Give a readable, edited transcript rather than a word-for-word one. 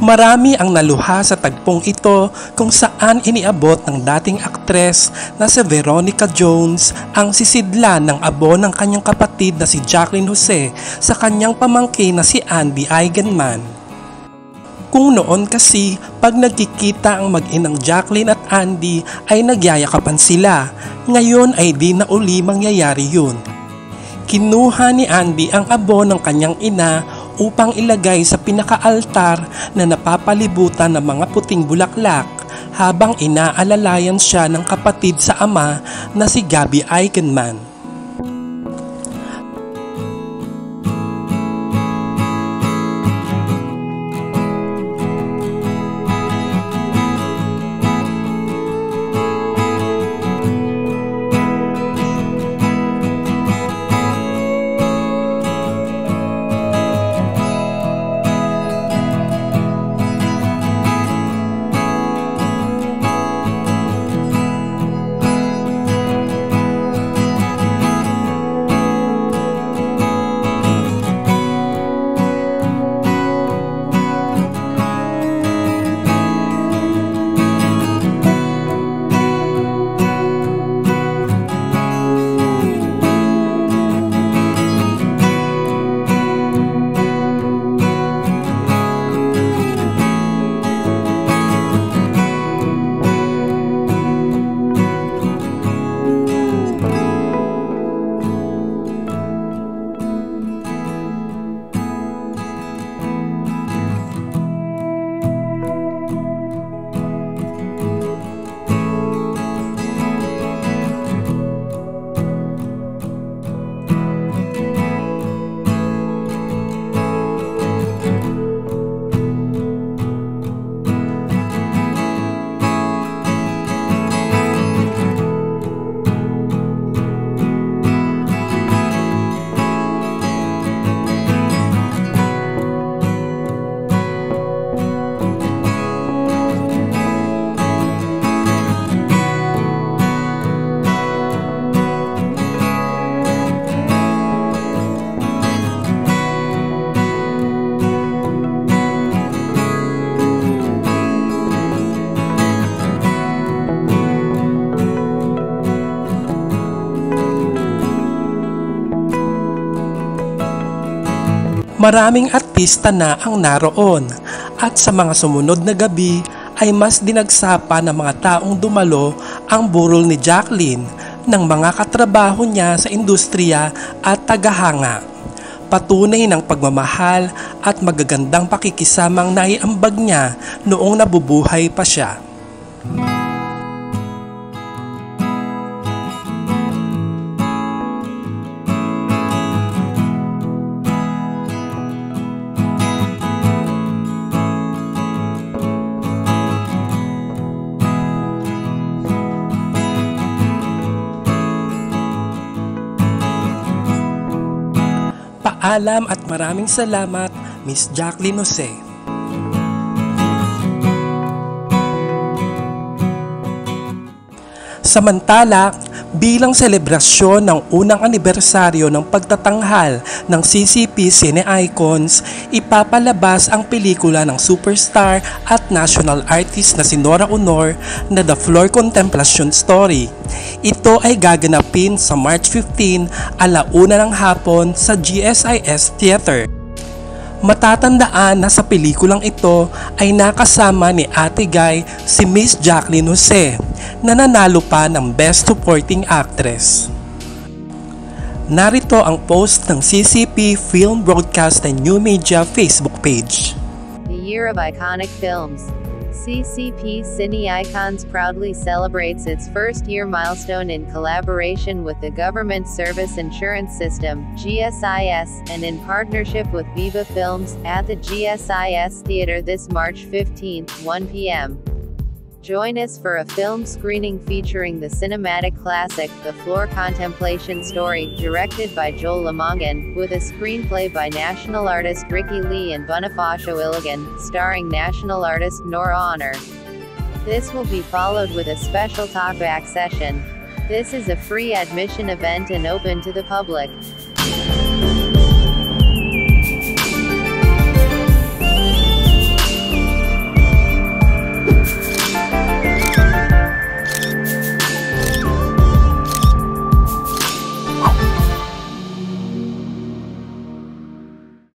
Marami ang naluha sa tagpong ito kung saan iniabot ng dating aktres na si Veronica Jones ang sisidlan ng abo ng kanyang kapatid na si Jacqueline Jose sa kanyang pamangkin na si Andy Eigenman. Kung noon kasi pag nagkikita ang mag-inang Jacqueline at Andy ay nagyayakapan sila, ngayon ay di na uli mangyayari yun. Kinuha ni Andy ang abo ng kanyang ina upang ilagay sa pinakaaltar na napapalibutan ng mga puting bulaklak habang inaalalayan siya ng kapatid sa ama na si Gabby Eigenman. Maraming artista na ang naroon at sa mga sumunod na gabi ay mas dinagsa ng mga taong dumalo ang burol ni Jacqueline ng mga katrabaho niya sa industriya at tagahanga. Patunay ng pagmamahal at magagandang pakikisamang naiambag niya noong nabubuhay pa siya. Paalam at maraming salamat, Miss Jacqueline Jose. Samantala, bilang selebrasyon ng unang anibersaryo ng pagtatanghal ng CCP Cine Icons, ipapalabas ang pelikula ng superstar at national artist na si Nora Honor na The Floor Contemplation Story. Ito ay gaganapin sa March 15, 1:00 ng hapon sa GSIS Theater. Matatandaan na sa pelikulang ito ay nakasama ni Ate Guy si Miss Jacqueline Jose na nanalo pa ng Best Supporting Actress. Narito ang post ng CCP Film Broadcast and New Media Facebook page. The Year of Iconic Films. CCP Cine Icons proudly celebrates its first-year milestone in collaboration with the Government Service Insurance System, GSIS, and in partnership with Viva Films, at the GSIS Theater this March 15, 1 p.m. Join us for a film screening featuring the cinematic classic, The Floor Contemplation Story, directed by Joel Lamongan, with a screenplay by national artist Ricky Lee and Bonifacio Iligan, starring national artist Nora Honor. This will be followed with a special talkback session. This is a free admission event and open to the public.